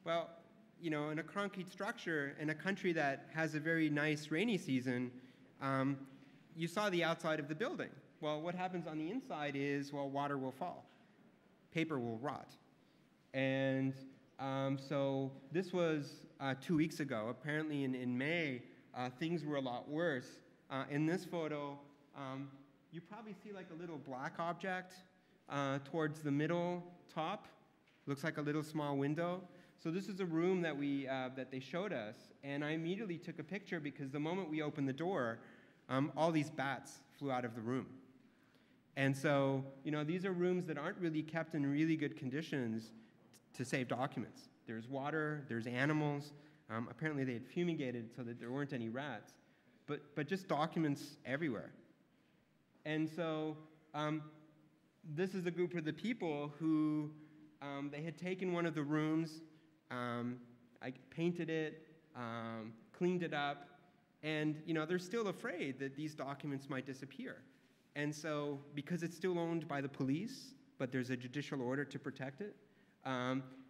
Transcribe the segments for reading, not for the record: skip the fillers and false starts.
Well, you know, in a concrete structure, in a country that has a very nice rainy season, you saw the outside of the building. Well, what happens on the inside is, well, water will fall. Paper will rot. And so this was 2 weeks ago. Apparently in May, things were a lot worse. In this photo, you probably see like a little black object towards the middle top. Looks like a little small window. So this is a room that that they showed us, and I immediately took a picture because the moment we opened the door, all these bats flew out of the room. And so, you know, these are rooms that aren't really kept in really good conditions to save documents. There's water, there's animals. Apparently they had fumigated so that there weren't any rats, but just documents everywhere. And so this is a group of the people who they had taken one of the rooms, I painted it, cleaned it up, and you know, they're still afraid that these documents might disappear. And so, because it's still owned by the police, but there's a judicial order to protect it,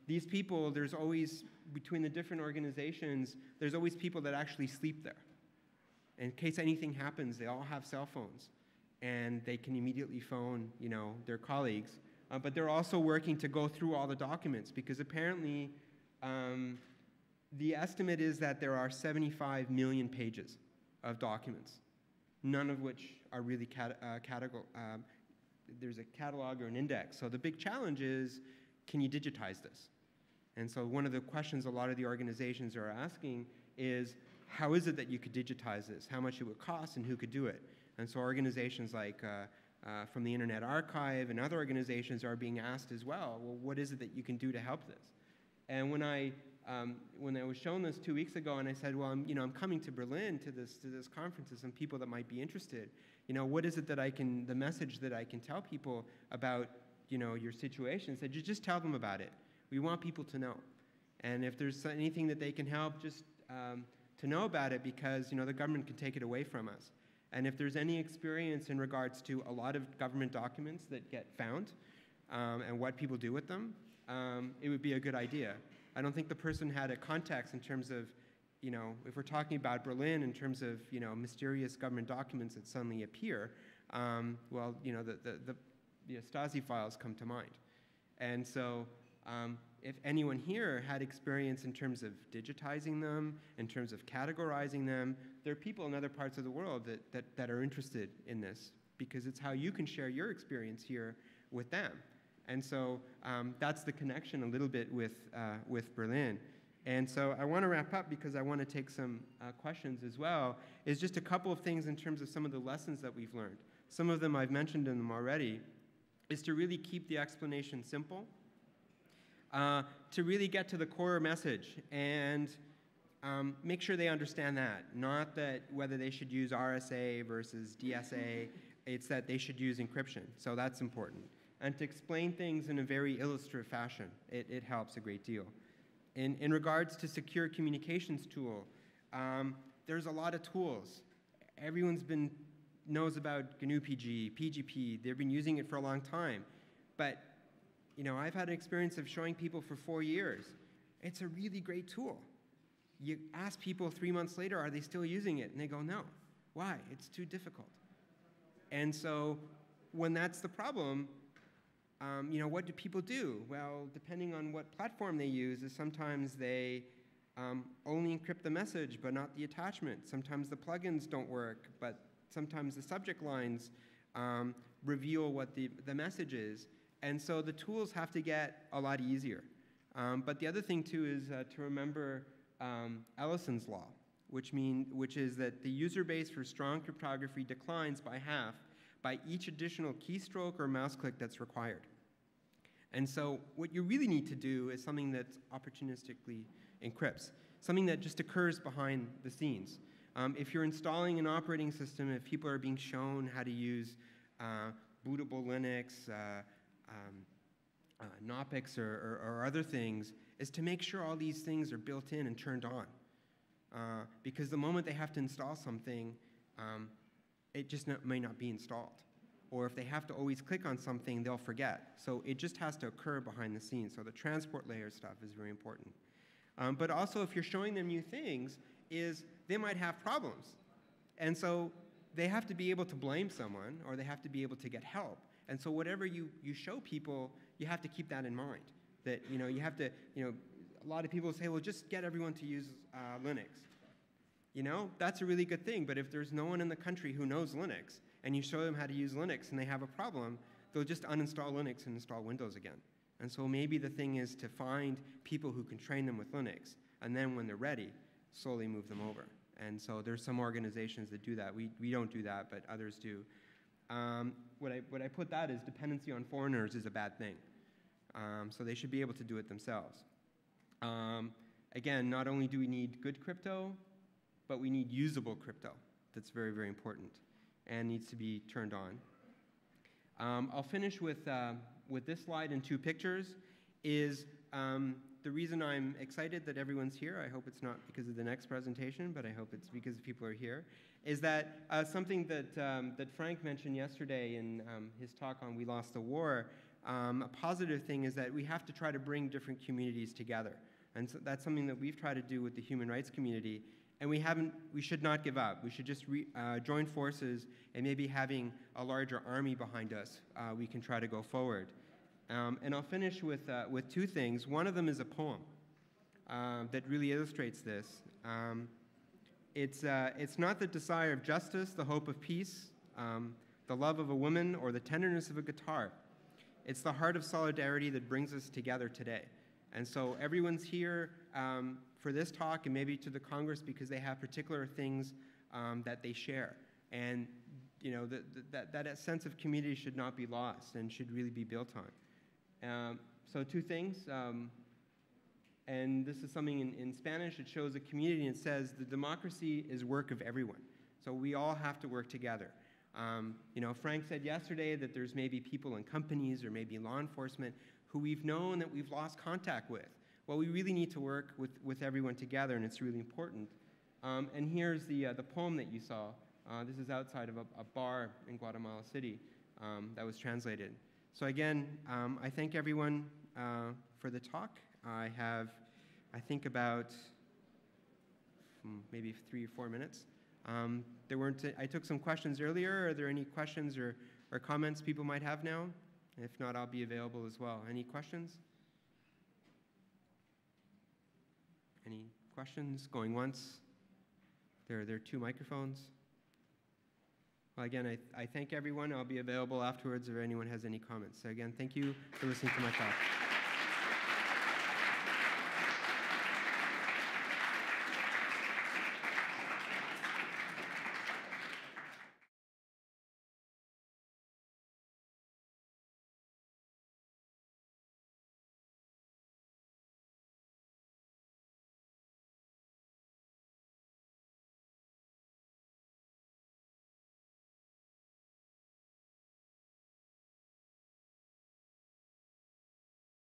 these people, there's always, between the different organizations, there's always people that actually sleep there. In case anything happens, they all have cell phones, and they can immediately phone, you know, their colleagues. But they're also working to go through all the documents, because apparently the estimate is that there are 75 million pages of documents, none of which are really there's a catalog or an index. So the big challenge is, can you digitize this? And so one of the questions a lot of the organizations are asking is, how is it that you could digitize this? How much it would cost and who could do it? And so organizations like from the Internet Archive and other organizations are being asked as well, what is it that you can do to help this? And when I was shown this 2 weeks ago, and I said, well, I'm coming to Berlin to this conference with some people that might be interested. You know, what is it that the message that I can tell people about, you know, your situation? I said, you just tell them about it. We want people to know. And if there's anything that they can help, just to know about it, because, you know, the government can take it away from us. And if there's any experience in regards to a lot of government documents that get found and what people do with them, it would be a good idea. I don't think the person had a context in terms of, you know, if we're talking about Berlin in terms of, you know, mysterious government documents that suddenly appear, well, you know, the Stasi files come to mind. And so if anyone here had experience in terms of digitizing them, in terms of categorizing them, there are people in other parts of the world that are interested in this, because it's how you can share your experience here with them. And so that's the connection a little bit with Berlin. And so I want to wrap up because I want to take some questions as well, is just a couple of things in terms of some of the lessons that we've learned. Some of them I've mentioned in them already, is to really keep the explanation simple, to really get to the core message and make sure they understand that. Not that whether they should use RSA versus DSA, it's that they should use encryption. So that's important. And to explain things in a very illustrative fashion, it helps a great deal. In regards to secure communications tool, there's a lot of tools. Everyone's knows about GNU-PG, PGP. They've been using it for a long time. But you know, I've had an experience of showing people for 4 years. It's a really great tool. You ask people 3 months later, are they still using it? And they go, no. Why? It's too difficult. And so when that's the problem, you know, what do people do? Well, depending on what platform they use, is sometimes they only encrypt the message, but not the attachment. Sometimes the plugins don't work, but sometimes the subject lines reveal what the message is. And so the tools have to get a lot easier. But the other thing, too, is to remember Ellison's law, which is that the user base for strong cryptography declines by half by each additional keystroke or mouse click that's required. And so what you really need to do is something that opportunistically encrypts, something that just occurs behind the scenes. If you're installing an operating system, if people are being shown how to use bootable Linux, Knoppix or other things, is to make sure all these things are built in and turned on. Because the moment they have to install something, it just may not be installed. or if they have to always click on something, they'll forget. So it just has to occur behind the scenes. So the transport layer stuff is very important. But also, if you're showing them new things, they might have problems. And so they have to be able to blame someone, or they have to be able to get help. And so whatever you show people, you have to keep that in mind. That, you have to, a lot of people say, well, just get everyone to use Linux. That's a really good thing, but if there's no one in the country who knows Linux, and you show them how to use Linux and they have a problem, they'll just uninstall Linux and install Windows again. And so maybe the thing is to find people who can train them with Linux, and then when they're ready, slowly move them over. And so there's some organizations that do that. We don't do that, but others do. What I put that is dependency on foreigners is a bad thing. So they should be able to do it themselves. Again, not only do we need good crypto, but we need usable crypto. That's very, very important and needs to be turned on. I'll finish with this slide and 2 pictures. The reason I'm excited that everyone's here, I hope it's not because of the next presentation, but I hope it's because people are here, is that something that Frank mentioned yesterday in his talk on We Lost the War. A positive thing is that we have to try to bring different communities together. And so that's something that we've tried to do with the human rights community. And we should not give up. We should just join forces, and maybe having a larger army behind us, we can try to go forward. And I'll finish with 2 things. One of them is a poem that really illustrates this. It's not the desire of justice, the hope of peace, the love of a woman, or the tenderness of a guitar. It's the heart of solidarity that brings us together today. And so everyone's here for this talk and maybe to the Congress because they have particular things that they share. And that sense of community should not be lost and should really be built on. So 2 things. And this is something in Spanish. It shows a community and it says the democracy is work of everyone. So we all have to work together. Frank said yesterday that there's maybe people in companies or maybe law enforcement who we've known that we've lost contact with. Well, we really need to work with everyone together, and it's really important. And here's the poem that you saw. This is outside of a bar in Guatemala City that was translated. So again, I thank everyone for the talk. I have, I think, about maybe 3 or 4 minutes. I took some questions earlier. Are there any questions or comments people might have now? If not, I'll be available as well. Any questions? Any questions? Going once? There are 2 microphones. Well, again, I thank everyone. I'll be available afterwards if anyone has any comments. So again, thank you for listening to my talk.